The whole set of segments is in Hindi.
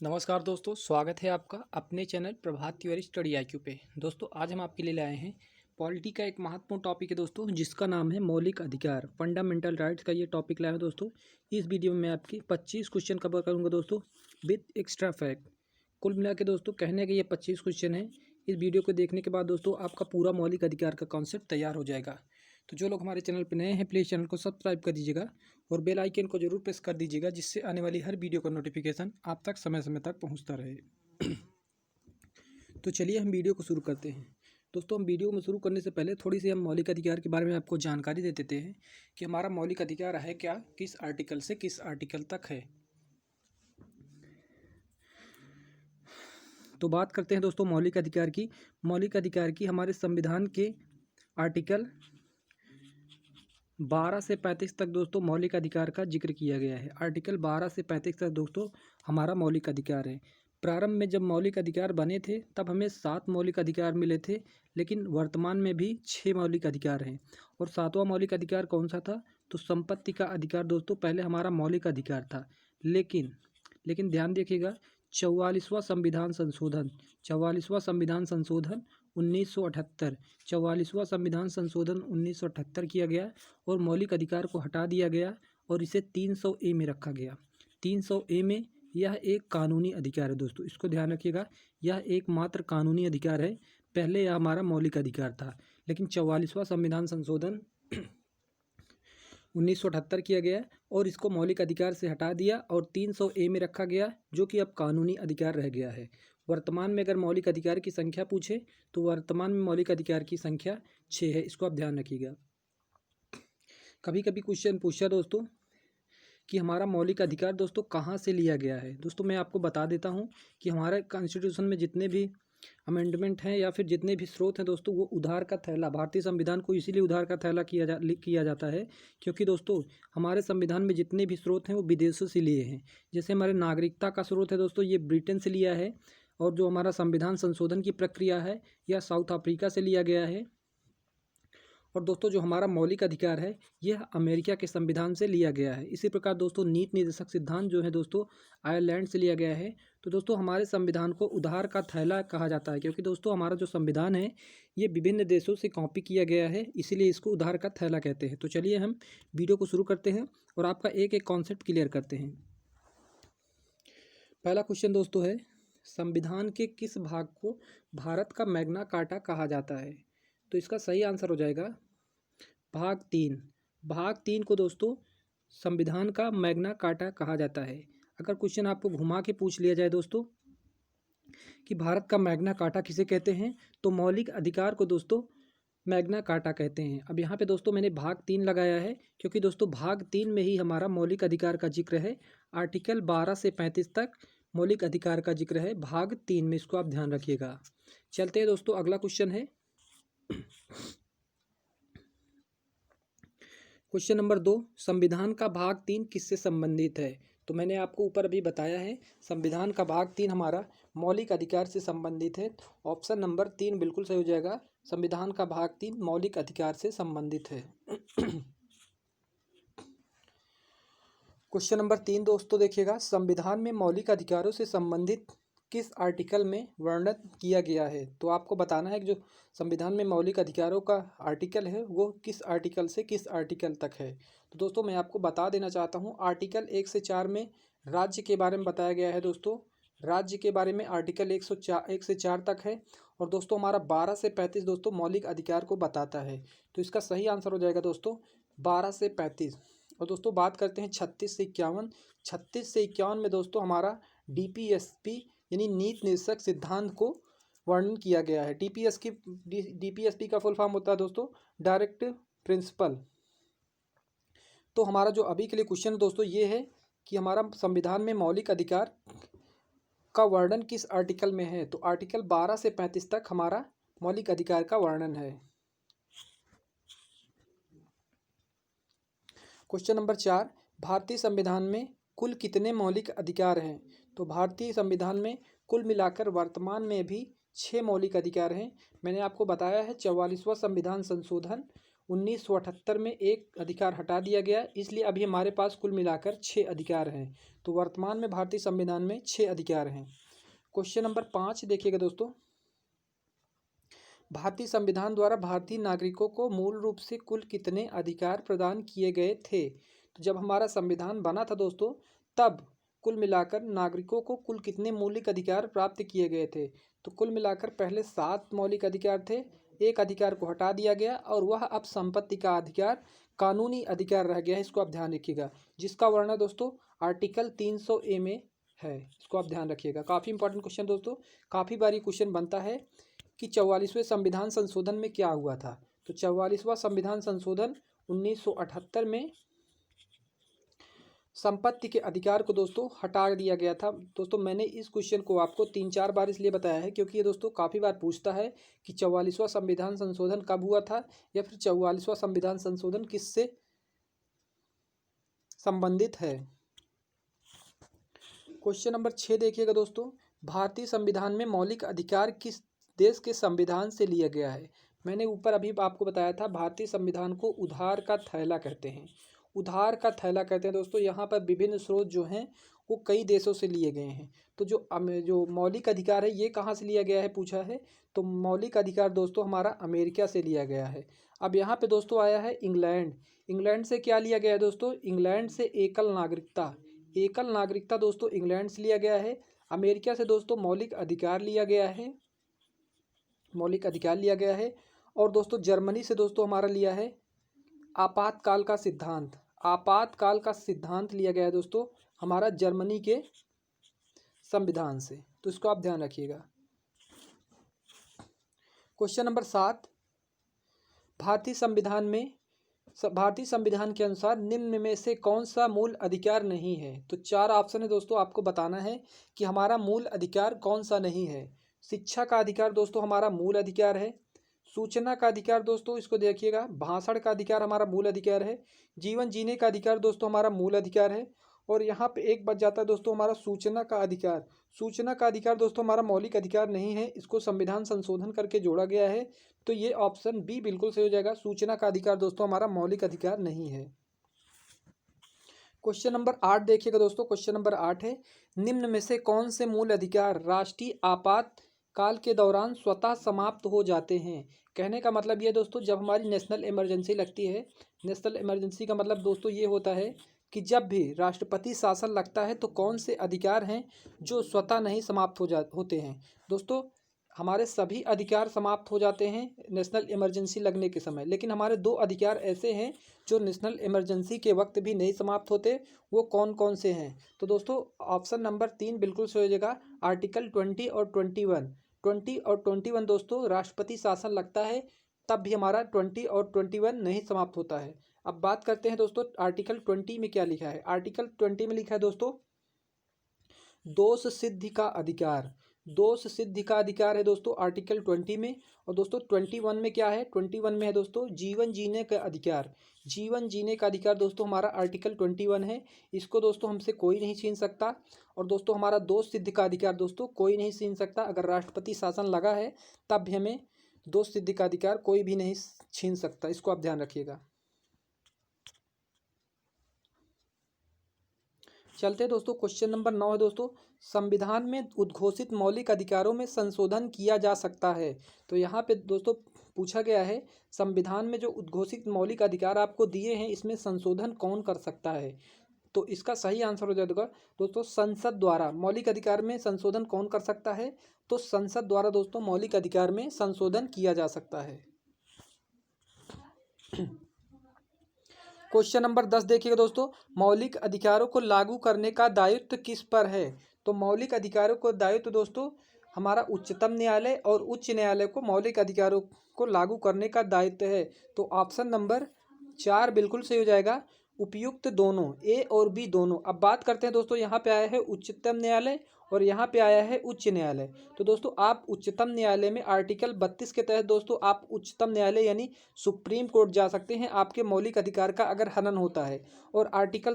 नमस्कार दोस्तों, स्वागत है आपका अपने चैनल प्रभात तिवारी स्टडी आईक्यू पे। दोस्तों आज हम आपके लिए लाए हैं पॉलिटी का एक महत्वपूर्ण टॉपिक है दोस्तों, जिसका नाम है मौलिक अधिकार, फंडामेंटल राइट्स का ये टॉपिक लाया है दोस्तों। इस वीडियो में मैं आपके 25 क्वेश्चन कवर करूँगा दोस्तों विद एक्स्ट्रा फैक्ट। कुल मिला के दोस्तों कहने के ये 25 क्वेश्चन हैं। इस वीडियो को देखने के बाद दोस्तों आपका पूरा मौलिक अधिकार का कॉन्सेप्ट तैयार हो जाएगा। तो जो लोग हमारे चैनल पर नए हैं प्लीज़ चैनल को सब्सक्राइब कर दीजिएगा और बेल आइकन को जरूर प्रेस कर दीजिएगा, जिससे आने वाली हर वीडियो का नोटिफिकेशन आप तक समय समय तक पहुंचता रहे। तो चलिए हम वीडियो को शुरू करते हैं। दोस्तों हम वीडियो में शुरू करने से पहले थोड़ी सी हम मौलिक अधिकार के बारे में आपको जानकारी दे देते हैं कि हमारा मौलिक अधिकार है क्या, किस आर्टिकल से किस आर्टिकल तक है। तो बात करते हैं दोस्तों मौलिक अधिकार की। मौलिक अधिकार की हमारे संविधान के आर्टिकल 12 से 35 तक दोस्तों मौलिक अधिकार का जिक्र किया गया है। आर्टिकल 12 से 35 तक दोस्तों हमारा मौलिक अधिकार है। प्रारंभ में जब मौलिक अधिकार बने थे तब हमें 7 मौलिक अधिकार मिले थे, लेकिन वर्तमान में भी 6 मौलिक अधिकार हैं। और 7वां मौलिक अधिकार कौन सा था? तो संपत्ति का अधिकार दोस्तों पहले हमारा मौलिक अधिकार था। लेकिन ध्यान देखिएगा, 44वां संविधान संशोधन 1978 44वां संविधान संशोधन 1978 किया गया और मौलिक अधिकार को हटा दिया गया और इसे 300A में रखा गया। 300A में यह एक कानूनी अधिकार है दोस्तों, इसको ध्यान रखिएगा। यह एकमात्र कानूनी अधिकार है। पहले यह हमारा मौलिक अधिकार था, लेकिन 44वां संविधान संशोधन 1978 किया गया और इसको मौलिक अधिकार से हटा दिया और 300A में रखा गया, जो कि अब कानूनी अधिकार रह गया है। वर्तमान में अगर मौलिक अधिकार की संख्या पूछे तो वर्तमान में मौलिक अधिकार की संख्या 6 है, इसको आप ध्यान रखिएगा। कभी कभी क्वेश्चन पूछा दोस्तों कि हमारा मौलिक अधिकार दोस्तों कहाँ से लिया गया है। दोस्तों मैं आपको बता देता हूँ कि हमारे कॉन्स्टिट्यूशन में जितने भी अमेंडमेंट हैं या फिर जितने भी स्रोत हैं दोस्तों, वो उधार का थैला, भारतीय संविधान को इसीलिए उधार का थैला किया जाता है क्योंकि दोस्तों हमारे संविधान में जितने भी स्रोत हैं वो विदेशों से लिए हैं। जैसे हमारे नागरिकता का स्रोत है दोस्तों, ये ब्रिटेन से लिया है। और जो हमारा संविधान संशोधन की प्रक्रिया है यह साउथ अफ्रीका से लिया गया है। और दोस्तों जो हमारा मौलिक अधिकार है यह अमेरिका के संविधान से लिया गया है। इसी प्रकार दोस्तों नीति निर्देशक सिद्धांत जो है दोस्तों आयरलैंड से लिया गया है। तो दोस्तों हमारे संविधान को उधार का थैला कहा जाता है, क्योंकि दोस्तों हमारा जो संविधान है ये विभिन्न देशों से कॉपी किया गया है, इसीलिए इसको उधार का थैला कहते हैं। तो चलिए हम वीडियो को शुरू करते हैं और आपका एक एक कॉन्सेप्ट क्लियर करते हैं। पहला क्वेश्चन दोस्तों है, संविधान के किस भाग को भारत का मैग्ना कार्टा कहा जाता है? तो इसका सही आंसर हो जाएगा भाग 3। भाग 3 को दोस्तों संविधान का मैग्ना कार्टा कहा जाता है। अगर क्वेश्चन आपको घुमा के पूछ लिया जाए दोस्तों कि भारत का मैग्ना कार्टा किसे कहते हैं, तो मौलिक अधिकार को दोस्तों मैग्ना कार्टा कहते हैं। अब यहाँ पे दोस्तों मैंने भाग 3 लगाया है क्योंकि दोस्तों भाग 3 में ही हमारा मौलिक अधिकार का जिक्र है। आर्टिकल 12 से 35 तक मौलिक अधिकार का जिक्र है भाग 3 में, इसको आप ध्यान रखिएगा। चलते हैं दोस्तों, अगला क्वेश्चन है क्वेश्चन नंबर 2, संविधान का भाग 3 किससे संबंधित है? तो मैंने आपको ऊपर अभी बताया है संविधान का भाग 3 हमारा मौलिक अधिकार से संबंधित है। ऑप्शन नंबर 3 बिल्कुल सही हो जाएगा। संविधान का भाग 3 मौलिक अधिकार से संबंधित है। क्वेश्चन नंबर 3 दोस्तों देखिएगा, संविधान में मौलिक अधिकारों से संबंधित किस आर्टिकल में वर्णन किया गया है? तो आपको बताना है कि जो संविधान में मौलिक अधिकारों का आर्टिकल है वो किस आर्टिकल से किस आर्टिकल तक है। तो दोस्तों मैं आपको बता देना चाहता हूँ, आर्टिकल 1 से 4 में राज्य के बारे में बताया गया है दोस्तों। राज्य के बारे में आर्टिकल 1 से 4 तक है। और दोस्तों हमारा 12 से 35 दोस्तों मौलिक अधिकार को बताता है। तो इसका सही आंसर हो जाएगा दोस्तों 12 से 35। और दोस्तों बात करते हैं 36 से 51। 36 से 51 में दोस्तों हमारा DPSP यानी नीति निर्देशक सिद्धांत को वर्णन किया गया है। DPSP का फुल फॉर्म होता है दोस्तों डायरेक्टिव प्रिंसिपल। तो हमारा जो अभी के लिए क्वेश्चन दोस्तों ये है कि हमारा संविधान में मौलिक अधिकार का वर्णन किस आर्टिकल में है? तो आर्टिकल 12 से 35 तक हमारा मौलिक अधिकार का वर्णन है। क्वेश्चन नंबर 4, भारतीय संविधान में कुल कितने मौलिक अधिकार हैं? तो भारतीय संविधान में कुल मिलाकर वर्तमान में भी 6 मौलिक अधिकार हैं। मैंने आपको बताया है 44वां संविधान संशोधन 1978 में एक अधिकार हटा दिया गया, इसलिए अभी हमारे पास कुल मिलाकर 6 अधिकार हैं। तो वर्तमान में भारतीय संविधान में 6 अधिकार हैं। क्वेश्चन नंबर 5 देखिएगा दोस्तों, भारतीय संविधान द्वारा भारतीय नागरिकों को मूल रूप से कुल कितने अधिकार प्रदान किए गए थे? तो जब हमारा संविधान बना था दोस्तों, तब कुल मिलाकर नागरिकों को कुल कितने मौलिक अधिकार प्राप्त किए गए थे? तो कुल मिलाकर पहले 7 मौलिक अधिकार थे, एक अधिकार को हटा दिया गया और वह अब संपत्ति का अधिकार, कानूनी अधिकार रह गया है। इसको आप ध्यान रखिएगा, जिसका वर्णन दोस्तों आर्टिकल 300A में है। इसको आप ध्यान रखिएगा, काफ़ी इंपॉर्टेंट क्वेश्चन दोस्तों। काफ़ी बार ये क्वेश्चन बनता है कि 44वें संविधान संशोधन में क्या हुआ था। तो 44वां संविधान संशोधन 1978 में संपत्ति के अधिकार को दोस्तों हटा दिया गया था। दोस्तों मैंने इस क्वेश्चन को आपको 3-4 बार इसलिए बताया है क्योंकि ये दोस्तों काफ़ी बार पूछता है कि 44वां संविधान संशोधन कब हुआ था, या फिर 44वां संविधान संशोधन किससे संबंधित है। क्वेश्चन नंबर 6 देखिएगा दोस्तों, भारतीय संविधान में मौलिक अधिकार किस देश के संविधान से लिया गया है? मैंने ऊपर अभी आपको बताया था, भारतीय संविधान को उधार का थैला कहते हैं। उधार का थैला कहते हैं दोस्तों। यहाँ पर विभिन्न स्रोत जो हैं वो कई देशों से लिए गए हैं। तो जो मौलिक अधिकार है ये कहाँ से लिया गया है पूछा है, तो मौलिक अधिकार दोस्तों हमारा अमेरिका से लिया गया है। अब यहाँ पे दोस्तों आया है इंग्लैंड। इंग्लैंड से क्या लिया गया है दोस्तों? इंग्लैंड से एकल नागरिकता। एकल नागरिकता दोस्तों इंग्लैंड से लिया गया है। अमेरिका से दोस्तों मौलिक अधिकार लिया गया है, मौलिक अधिकार लिया गया है। और दोस्तों जर्मनी से दोस्तों हमारा लिया है आपातकाल का सिद्धांत। आपातकाल का सिद्धांत लिया गया है दोस्तों हमारा जर्मनी के संविधान से। तो इसको आप ध्यान रखिएगा। क्वेश्चन नंबर 7, भारतीय संविधान के अनुसार निम्न में से कौन सा मूल अधिकार नहीं है? तो 4 ऑप्शन है दोस्तों, आपको बताना है कि हमारा मूल अधिकार कौन सा नहीं है। शिक्षा का अधिकार दोस्तों हमारा मूल अधिकार है। सूचना का अधिकार दोस्तों इसको देखिएगा, भाषण का अधिकार हमारा मूल अधिकार है। जीवन जीने का अधिकार दोस्तों हमारा मूल अधिकार है। और यहाँ पे एक बच जाता है दोस्तों हमारा सूचना का अधिकार। सूचना का अधिकार दोस्तों हमारा मौलिक अधिकार नहीं है, इसको संविधान संशोधन करके जोड़ा गया है। तो ये ऑप्शन बी बिल्कुल सही हो जाएगा। सूचना का अधिकार दोस्तों हमारा मौलिक अधिकार नहीं है। क्वेश्चन नंबर 8 देखिएगा दोस्तों। क्वेश्चन नंबर 8 है, निम्न में से कौन से मूल अधिकार राष्ट्रीय आपातकाल के दौरान स्वतः समाप्त हो जाते हैं? कहने का मतलब ये दोस्तों, जब हमारी नेशनल इमरजेंसी लगती है, नेशनल इमरजेंसी का मतलब दोस्तों ये होता है कि जब भी राष्ट्रपति शासन लगता है तो कौन से अधिकार हैं जो स्वतः नहीं समाप्त होते हैं। दोस्तों हमारे सभी अधिकार समाप्त हो जाते हैं नेशनल इमरजेंसी लगने के समय, लेकिन हमारे 2 अधिकार ऐसे हैं जो नेशनल इमरजेंसी के वक्त भी नहीं समाप्त होते। वो कौन कौन से हैं? तो दोस्तों ऑप्शन नंबर 3 बिल्कुल सही हो जाएगा, आर्टिकल 20 और 21। 20 और 21 दोस्तों राष्ट्रपति शासन लगता है तब भी हमारा 20 और 21 नहीं समाप्त होता है। अब बात करते हैं दोस्तों आर्टिकल 20 में क्या लिखा है। आर्टिकल 20 में लिखा है दोस्तों दोष सिद्धि का अधिकार। दोष सिद्धि का अधिकार है दोस्तों आर्टिकल 20 में। और दोस्तों 21 में क्या है? 21 में है दोस्तों जीवन जीने का अधिकार। जीवन जीने का अधिकार दोस्तों हमारा आर्टिकल 21 है, इसको दोस्तों हमसे कोई नहीं छीन सकता। और दोस्तों हमारा दोष सिद्धि का अधिकार दोस्तों कोई नहीं छीन सकता। अगर राष्ट्रपति शासन लगा है तब भी हमें दोष सिद्धि का अधिकार कोई भी नहीं छीन सकता। इसको आप ध्यान रखिएगा। चलते दोस्तों क्वेश्चन नंबर 9 है दोस्तों, संविधान में उद्घोषित मौलिक अधिकारों में संशोधन किया जा सकता है। तो यहाँ पे दोस्तों पूछा गया है संविधान में जो उद्घोषित मौलिक अधिकार आपको दिए हैं इसमें संशोधन कौन कर सकता है? तो इसका सही आंसर हो जाएगा दोस्तों संसद द्वारा। मौलिक अधिकार में संशोधन कौन कर सकता है? तो संसद द्वारा दोस्तों मौलिक अधिकार में संशोधन किया जा सकता है। क्वेश्चन नंबर 10 देखिएगा दोस्तों, मौलिक अधिकारों को लागू करने का दायित्व किस पर है? तो मौलिक अधिकारों को दायित्व दोस्तों हमारा उच्चतम न्यायालय और उच्च न्यायालय को मौलिक अधिकारों को लागू करने का दायित्व है। तो ऑप्शन नंबर 4 बिल्कुल सही हो जाएगा, उपयुक्त दोनों, ए और बी दोनों। अब बात करते हैं दोस्तों यहाँ पे आया है उच्चतम न्यायालय और यहाँ पे आया है उच्च न्यायालय। तो दोस्तों आप उच्चतम न्यायालय में आर्टिकल 32 के तहत दोस्तों आप उच्चतम न्यायालय यानी सुप्रीम कोर्ट जा सकते हैं आपके मौलिक अधिकार का अगर हनन होता है। और आर्टिकल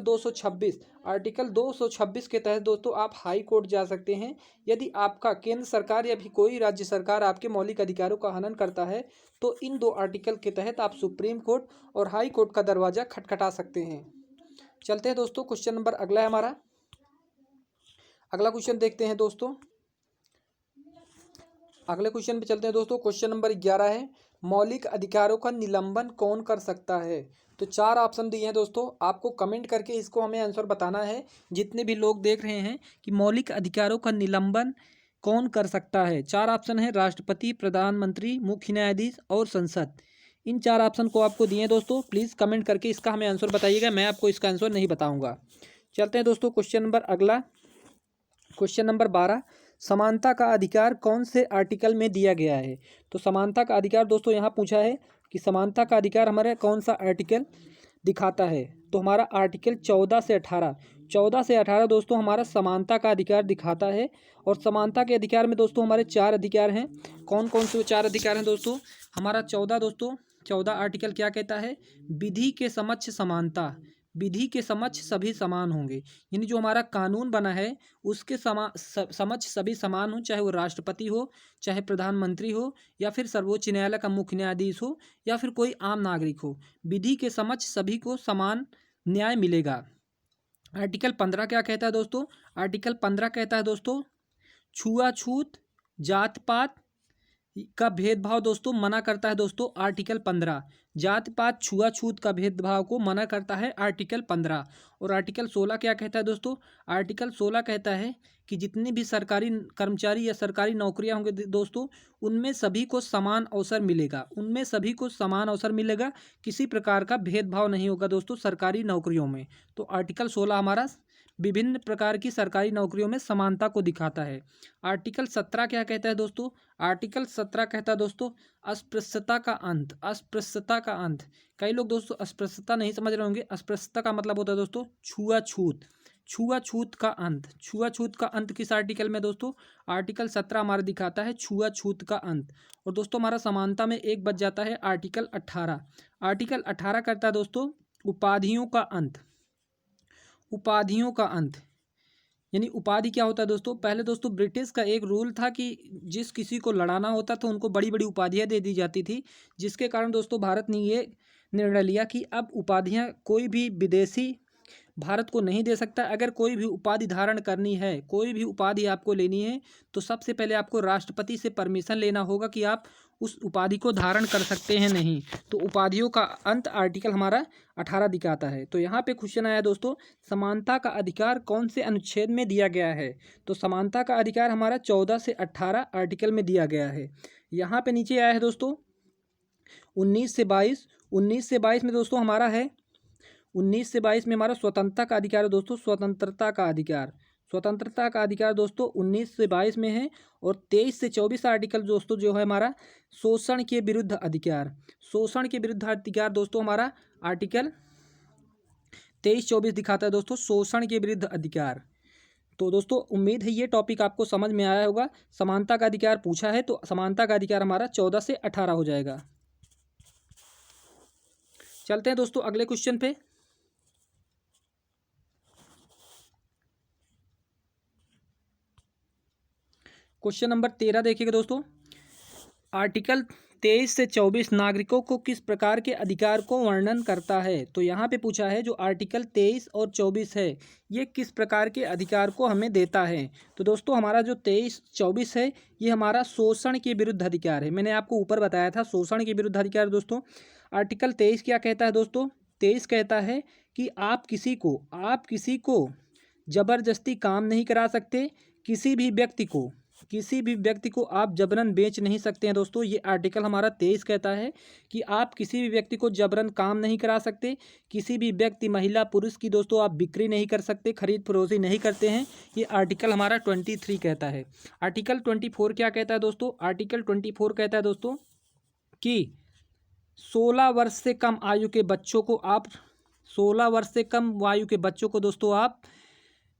226 के तहत दोस्तों आप हाई कोर्ट जा सकते हैं यदि आपका केंद्र सरकार या भी कोई राज्य सरकार आपके मौलिक अधिकारों का हनन करता है। तो इन 2 आर्टिकल के तहत आप सुप्रीम कोर्ट और हाई कोर्ट का दरवाज़ा खटखटा सकते हैं। चलते हैं दोस्तों, क्वेश्चन नंबर अगला है हमारा। अगला क्वेश्चन देखते हैं दोस्तों। अगले क्वेश्चन पे चलते हैं दोस्तों। क्वेश्चन नंबर 11 है, मौलिक अधिकारों का निलंबन कौन कर सकता है। तो 4 ऑप्शन दिए हैं दोस्तों, आपको कमेंट करके इसको हमें आंसर बताना है। जितने भी लोग देख रहे हैं कि मौलिक अधिकारों का निलंबन कौन कर सकता है। 4 ऑप्शन है, राष्ट्रपति, प्रधानमंत्री, मुख्य न्यायाधीश और संसद। इन 4 ऑप्शन को आपको दिए हैं दोस्तों, प्लीज़ कमेंट करके इसका हमें आंसर बताइएगा, मैं आपको इसका आंसर नहीं बताऊँगा। चलते हैं दोस्तों क्वेश्चन नंबर अगला। क्वेश्चन नंबर 12, समानता का अधिकार कौन से आर्टिकल में दिया गया है। तो समानता का अधिकार दोस्तों यहाँ पूछा है कि समानता का अधिकार हमारे कौन सा आर्टिकल दिखाता है। तो हमारा आर्टिकल 14 से 18 दोस्तों हमारा समानता का अधिकार दिखाता है। और समानता के अधिकार में दोस्तों हमारे 4 अधिकार हैं। कौन कौन से वो 4 अधिकार हैं दोस्तों। हमारा 14 आर्टिकल क्या कहता है, विधि के समक्ष समानता, विधि के समक्ष सभी समान होंगे। यानी जो हमारा कानून बना है उसके समक्ष सभी समान हो, चाहे वो राष्ट्रपति हो, चाहे प्रधानमंत्री हो, या फिर सर्वोच्च न्यायालय का मुख्य न्यायाधीश हो, या फिर कोई आम नागरिक हो। विधि के समक्ष सभी को समान न्याय मिलेगा। आर्टिकल 15 क्या कहता है दोस्तों। आर्टिकल 15 कहता है दोस्तों, छुआछूत, जात पात का भेदभाव दोस्तों मना करता है। दोस्तों आर्टिकल 15 जात पात छुआछूत का भेदभाव को मना करता है आर्टिकल 15। और आर्टिकल 16 क्या कहता है दोस्तों। आर्टिकल 16 कहता है कि जितने भी सरकारी कर्मचारी या सरकारी नौकरियां होंगे दोस्तों उनमें सभी को समान अवसर मिलेगा, उनमें सभी को समान अवसर मिलेगा, किसी प्रकार का भेदभाव नहीं होगा दोस्तों सरकारी नौकरियों में। तो आर्टिकल 16 हमारा विभिन्न प्रकार की सरकारी नौकरियों में समानता को दिखाता है। आर्टिकल 17 क्या कहता है दोस्तों। आर्टिकल 17 कहता है दोस्तों, अस्पृश्यता का अंत, अस्पृश्यता का अंत। कई लोग दोस्तों अस्पृश्यता नहीं समझ रहे होंगे। अस्पृश्यता का मतलब होता है दोस्तों छुआछूत, छुआछूत का अंत। छुआछूत का अंत किस आर्टिकल में दोस्तों। आर्टिकल 17 हमारा दिखाता है छुआछूत का अंत। और दोस्तों हमारा समानता में एक बच जाता है आर्टिकल 18। आर्टिकल 18 करता है दोस्तों उपाधियों का अंत, उपाधियों का अंत। यानी उपाधि क्या होता है दोस्तों। पहले दोस्तों ब्रिटिश का एक रूल था कि जिस किसी को लड़ाना होता तो उनको बड़ी बड़ी उपाधियां दे दी जाती थी, जिसके कारण दोस्तों भारत ने ये निर्णय लिया कि अब उपाधियां कोई भी विदेशी भारत को नहीं दे सकता। अगर कोई भी उपाधि धारण करनी है, कोई भी उपाधि आपको लेनी है, तो सबसे पहले आपको राष्ट्रपति से परमिशन लेना होगा कि आप उस उपाधि को धारण कर सकते हैं नहीं। तो उपाधियों का अंत आर्टिकल हमारा 18 दिखाता है। तो यहाँ पे क्वेश्चन आया दोस्तों, समानता का अधिकार कौन से अनुच्छेद में दिया गया है। तो समानता का अधिकार हमारा 14 से 18 आर्टिकल में दिया गया है। यहाँ पे नीचे आया है दोस्तों 19 से 22। 19 से 22 में दोस्तों हमारा है 19 से 22 में हमारा स्वतंत्रता का अधिकार है दोस्तों। स्वतंत्रता का अधिकार, स्वतंत्रता का अधिकार दोस्तों 19 से 22 में है। और 23 से 24 आर्टिकल दोस्तों जो है हमारा शोषण के विरुद्ध अधिकार, शोषण के विरुद्ध अधिकार दोस्तों हमारा आर्टिकल 23-24 दिखाता है दोस्तों शोषण के विरुद्ध अधिकार। तो दोस्तों उम्मीद है ये टॉपिक आपको समझ में आया होगा। समानता का अधिकार पूछा है तो समानता का अधिकार हमारा 14 से 18 हो जाएगा। चलते हैं दोस्तों अगले क्वेश्चन पे। क्वेश्चन नंबर 13 देखिएगा दोस्तों। आर्टिकल 23 से 24 नागरिकों को किस प्रकार के अधिकार को वर्णन करता है। तो यहाँ पे पूछा है जो आर्टिकल 23 और 24 है ये किस प्रकार के अधिकार को हमें देता है। तो दोस्तों हमारा जो 23-24 है ये हमारा शोषण के विरुद्ध अधिकार है। मैंने आपको ऊपर बताया था शोषण के विरुद्ध अधिकार दोस्तों। आर्टिकल 23 क्या कहता है दोस्तों। 23 कहता है कि आप किसी को जबरदस्ती काम नहीं करा सकते, किसी भी व्यक्ति को आप जबरन बेच नहीं सकते हैं दोस्तों। ये आर्टिकल हमारा 23 कहता है कि आप किसी भी व्यक्ति को जबरन काम नहीं करा सकते, किसी भी व्यक्ति महिला पुरुष की दोस्तों आप बिक्री नहीं कर सकते, खरीद फरोख्त नहीं करते हैं। ये आर्टिकल हमारा 23 कहता है। आर्टिकल 24 क्या कहता है दोस्तों। आर्टिकल 24 कहता है दोस्तों कि 16 वर्ष से कम आयु के बच्चों को आप 16 वर्ष से कम आयु के बच्चों को दोस्तों आप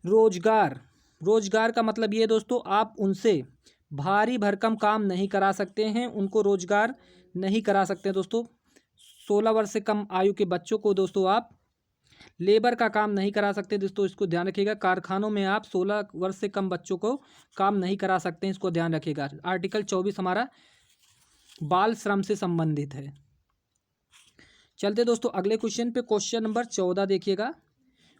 रोजगार रोजगार का मतलब ये दोस्तों आप उनसे भारी भरकम काम नहीं करा सकते हैं, उनको रोजगार नहीं करा सकते हैं दोस्तों। 16 वर्ष से कम आयु के बच्चों को दोस्तों आप लेबर का काम नहीं करा सकते दोस्तों, इसको ध्यान रखिएगा। कारखानों में आप 16 वर्ष से कम बच्चों को काम नहीं करा सकते हैं, इसको ध्यान रखिएगा। आर्टिकल 24 हमारा बाल श्रम से संबंधित है। चलते दोस्तों अगले क्वेश्चन पे। क्वेश्चन नंबर 14 देखिएगा।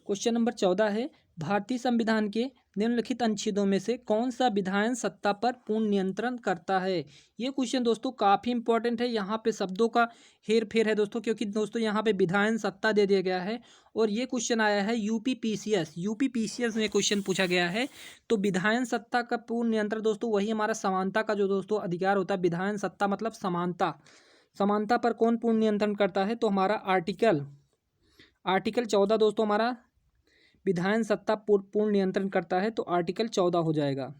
क्वेश्चन नंबर 14 है, भारतीय संविधान के निम्नलिखित अनुच्छेदों में से कौन सा विधायन सत्ता पर पूर्ण नियंत्रण करता है। ये क्वेश्चन दोस्तों काफ़ी इंपॉर्टेंट है। यहाँ पे शब्दों का हेर फेर है दोस्तों, क्योंकि दोस्तों यहाँ पे विधायन सत्ता दे दिया गया है और ये क्वेश्चन आया है यूपी पीसीएस में क्वेश्चन पूछा गया है। तो विधायन सत्ता का पूर्ण नियंत्रण दोस्तों वही हमारा समानता का जो दोस्तों अधिकार होता है। विधायन सत्ता मतलब समानता पर कौन पूर्ण नियंत्रण करता है, तो हमारा आर्टिकल 14 दोस्तों हमारा विधायन सत्ता पूर्ण नियंत्रण करता है, तो आर्टिकल 14 हो जाएगा।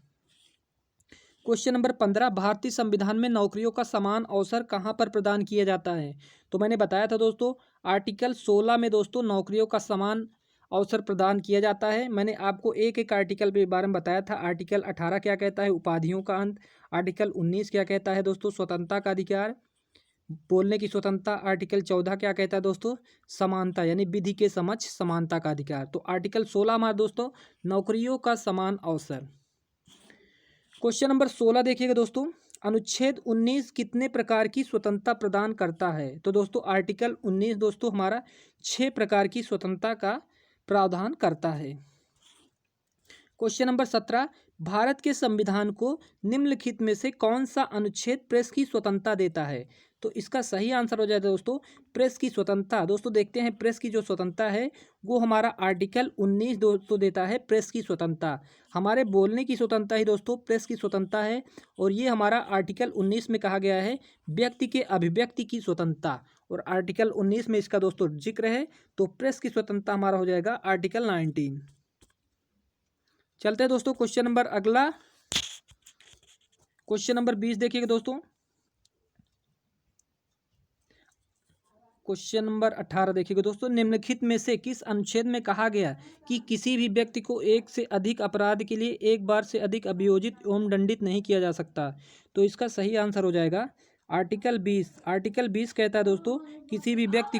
क्वेश्चन नंबर 15, भारतीय संविधान में नौकरियों का समान अवसर कहाँ पर प्रदान किया जाता है। तो मैंने बताया था दोस्तों आर्टिकल 16 में दोस्तों नौकरियों का समान अवसर प्रदान किया जाता है। मैंने आपको एक एक आर्टिकल के बारे में बताया था। आर्टिकल 18 क्या कहता है, उपाधियों का अंत। आर्टिकल 19 क्या कहता है दोस्तों, स्वतंत्रता का अधिकार, बोलने की स्वतंत्रता। आर्टिकल 14 क्या कहता है दोस्तों, समानता यानी विधि के समक्ष समानता का अधिकार। तो आर्टिकल 16 हमारा दोस्तों नौकरियों का समान अवसर। क्वेश्चन नंबर 16 देखिएगा दोस्तों, अनुच्छेद 19 कितने प्रकार की स्वतंत्रता प्रदान करता है। तो दोस्तों आर्टिकल 19 दोस्तों हमारा 6 प्रकार की स्वतंत्रता का प्रावधान करता है। क्वेश्चन नंबर 17, भारत के संविधान को निम्नलिखित में से कौन सा अनुच्छेद प्रेस की स्वतंत्रता देता है। तो इसका सही आंसर हो जाएगा दोस्तों प्रेस की स्वतंत्रता। दोस्तों देखते हैं प्रेस की जो स्वतंत्रता है वो हमारा आर्टिकल 19 दोस्तों देता है प्रेस की स्वतंत्रता। हमारे बोलने की स्वतंत्रता ही दोस्तों प्रेस की स्वतंत्रता है, और ये हमारा आर्टिकल 19 में कहा गया है व्यक्ति के अभिव्यक्ति की स्वतंत्रता, और आर्टिकल 19 में इसका दोस्तों जिक्र है। तो प्रेस की स्वतंत्रता हमारा हो जाएगा आर्टिकल 19। चलते हैं दोस्तों क्वेश्चन नंबर अगला, क्वेश्चन नंबर 20 देखिएगा दोस्तों। क्वेश्चन नंबर 18 देखिएगा दोस्तों, निम्नलिखित में से किस अनुच्छेद में कहा गया कि किसी भी व्यक्ति को एक से अधिक अपराध के लिए एक बार से अधिक अभियोजित एवं दंडित नहीं किया जा सकता। तो इसका सही आंसर हो जाएगा आर्टिकल 20। आर्टिकल 20 कहता है दोस्तों किसी भी व्यक्ति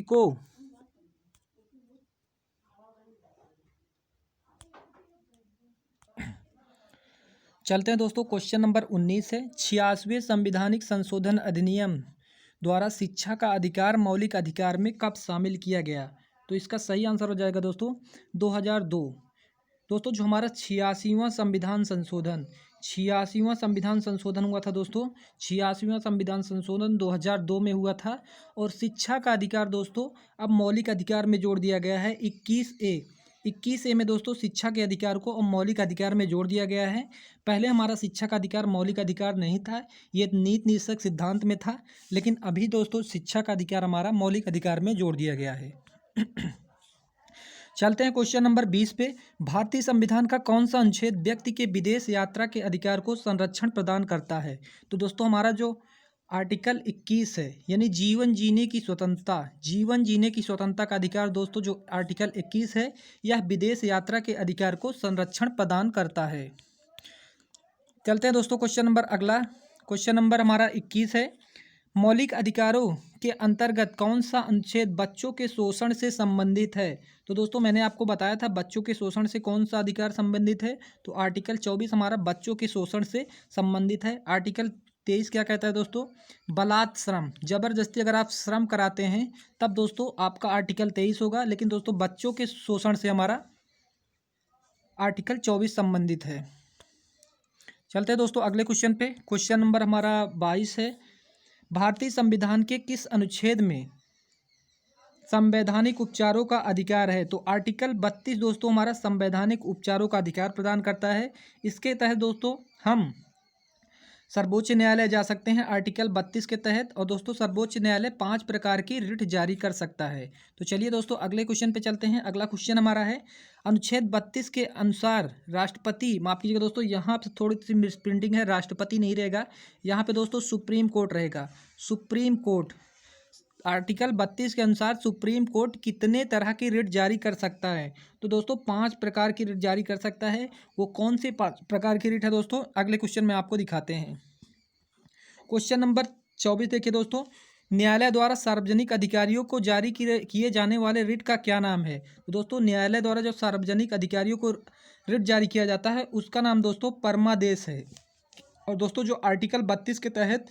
को चलते हैं दोस्तों क्वेश्चन नंबर 19 है, 86वें संविधानिक संशोधन अधिनियम द्वारा शिक्षा का अधिकार मौलिक अधिकार में कब शामिल किया गया। तो इसका सही आंसर हो जाएगा दोस्तों 2002। दोस्तों जो हमारा 86वां संविधान संशोधन हुआ था दोस्तों, 86वां संविधान संशोधन 2002 में हुआ था। और शिक्षा का अधिकार दोस्तों अब मौलिक अधिकार में जोड़ दिया गया है। 21A में दोस्तों शिक्षा के अधिकार को अब मौलिक अधिकार में जोड़ दिया गया है। पहले हमारा शिक्षा का अधिकार मौलिक अधिकार नहीं था, ये नीति निषेध सिद्धांत में था, लेकिन अभी दोस्तों शिक्षा का अधिकार हमारा मौलिक अधिकार में जोड़ दिया गया है। चलते हैं क्वेश्चन नंबर 20 पे, भारतीय संविधान का कौन सा अनुच्छेद व्यक्ति के विदेश यात्रा के अधिकार को संरक्षण प्रदान करता है। तो दोस्तों हमारा जो आर्टिकल 21 है यानी जीवन जीने की स्वतंत्रता का अधिकार दोस्तों जो आर्टिकल 21 है यह विदेश यात्रा के अधिकार को संरक्षण प्रदान करता है। चलते हैं दोस्तों क्वेश्चन नंबर अगला, क्वेश्चन नंबर हमारा 21 है, मौलिक अधिकारों के अंतर्गत कौन सा अनुच्छेद बच्चों के शोषण से संबंधित है। तो दोस्तों मैंने आपको बताया था बच्चों के शोषण से कौन सा अधिकार संबंधित है, तो आर्टिकल 24 हमारा बच्चों के शोषण से संबंधित है। आर्टिकल 23 क्या कहता है दोस्तों, बलात् श्रम, जबरदस्ती अगर आप श्रम कराते हैं तब दोस्तों आपका आर्टिकल 23 होगा, लेकिन दोस्तों बच्चों के शोषण से हमारा आर्टिकल 24 संबंधित है। चलते हैं दोस्तों अगले क्वेश्चन पे, क्वेश्चन नंबर हमारा 22 है, भारतीय संविधान के किस अनुच्छेद में संवैधानिक उपचारों का अधिकार है। तो आर्टिकल 32 दोस्तों हमारा संवैधानिक उपचारों का अधिकार प्रदान करता है। इसके तहत दोस्तों हम सर्वोच्च न्यायालय जा सकते हैं आर्टिकल 32 के तहत, और दोस्तों सर्वोच्च न्यायालय 5 प्रकार की रिट जारी कर सकता है। तो चलिए दोस्तों अगले क्वेश्चन पे चलते हैं। अगला क्वेश्चन हमारा है, अनुच्छेद 32 के अनुसार राष्ट्रपति, माफ कीजिएगा दोस्तों यहाँ पे थोड़ी सी मिसप्रिंटिंग है, राष्ट्रपति नहीं रहेगा यहाँ पे दोस्तों सुप्रीम कोर्ट रहेगा। सुप्रीम कोर्ट आर्टिकल 32 के अनुसार सुप्रीम कोर्ट कितने तरह की रिट जारी कर सकता है? तो दोस्तों 5 प्रकार की रिट जारी कर सकता है। वो कौन से 5 प्रकार की रिट है दोस्तों, अगले क्वेश्चन में आपको दिखाते हैं। क्वेश्चन नंबर 24 देखिए दोस्तों, न्यायालय द्वारा सार्वजनिक अधिकारियों को जारी किए जाने वाले रिट का क्या नाम है? तो दोस्तों न्यायालय द्वारा जो सार्वजनिक अधिकारियों को रिट जारी किया जाता है उसका नाम दोस्तों परमादेश है। और दोस्तों जो आर्टिकल 32 के तहत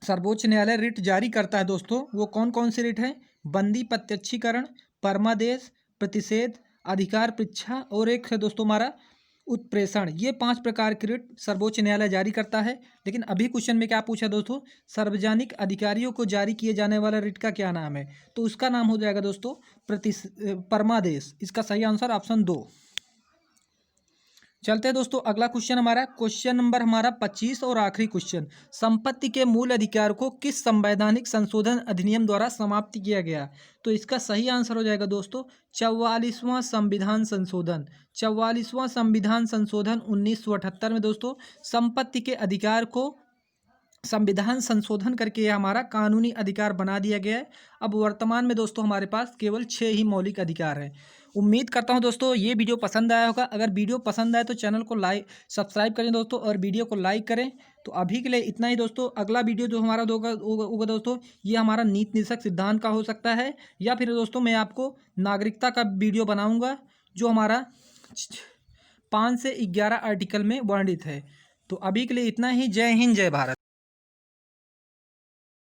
सर्वोच्च न्यायालय रिट जारी करता है दोस्तों, वो कौन कौन सी रिट है? बंदी प्रत्यक्षीकरण, परमादेश, प्रतिषेध, अधिकार परीक्षा और एक है दोस्तों हमारा उत्प्रेषण। ये 5 प्रकार की रिट सर्वोच्च न्यायालय जारी करता है। लेकिन अभी क्वेश्चन में क्या पूछा दोस्तों, सार्वजनिक अधिकारियों को जारी किए जाने वाला रिट का क्या नाम है? तो उसका नाम हो जाएगा दोस्तों परमादेश। इसका सही आंसर ऑप्शन 2। चलते हैं दोस्तों अगला क्वेश्चन हमारा, क्वेश्चन नंबर हमारा 25 और आखिरी क्वेश्चन, संपत्ति के मूल अधिकार को किस संवैधानिक संशोधन अधिनियम द्वारा समाप्त किया गया? तो इसका सही आंसर हो जाएगा दोस्तों 44वां संविधान संशोधन। 44वां संविधान संशोधन 1978 में दोस्तों संपत्ति के अधिकार को संविधान संशोधन करके यह हमारा कानूनी अधिकार बना दिया गया है। अब वर्तमान में दोस्तों हमारे पास केवल 6 ही मौलिक अधिकार हैं। उम्मीद करता हूं दोस्तों ये वीडियो पसंद आया होगा। अगर वीडियो पसंद आए तो चैनल को सब्सक्राइब करें दोस्तों और वीडियो को लाइक करें। तो अभी के लिए इतना ही दोस्तों। अगला वीडियो जो हमारा होगा दोस्तों, ये हमारा नीति निषेध सिद्धांत का हो सकता है, या फिर दोस्तों मैं आपको नागरिकता का वीडियो बनाऊँगा जो हमारा 5 से 11 आर्टिकल में वर्णित है। तो अभी के लिए इतना ही। जय हिंद, जय भारत।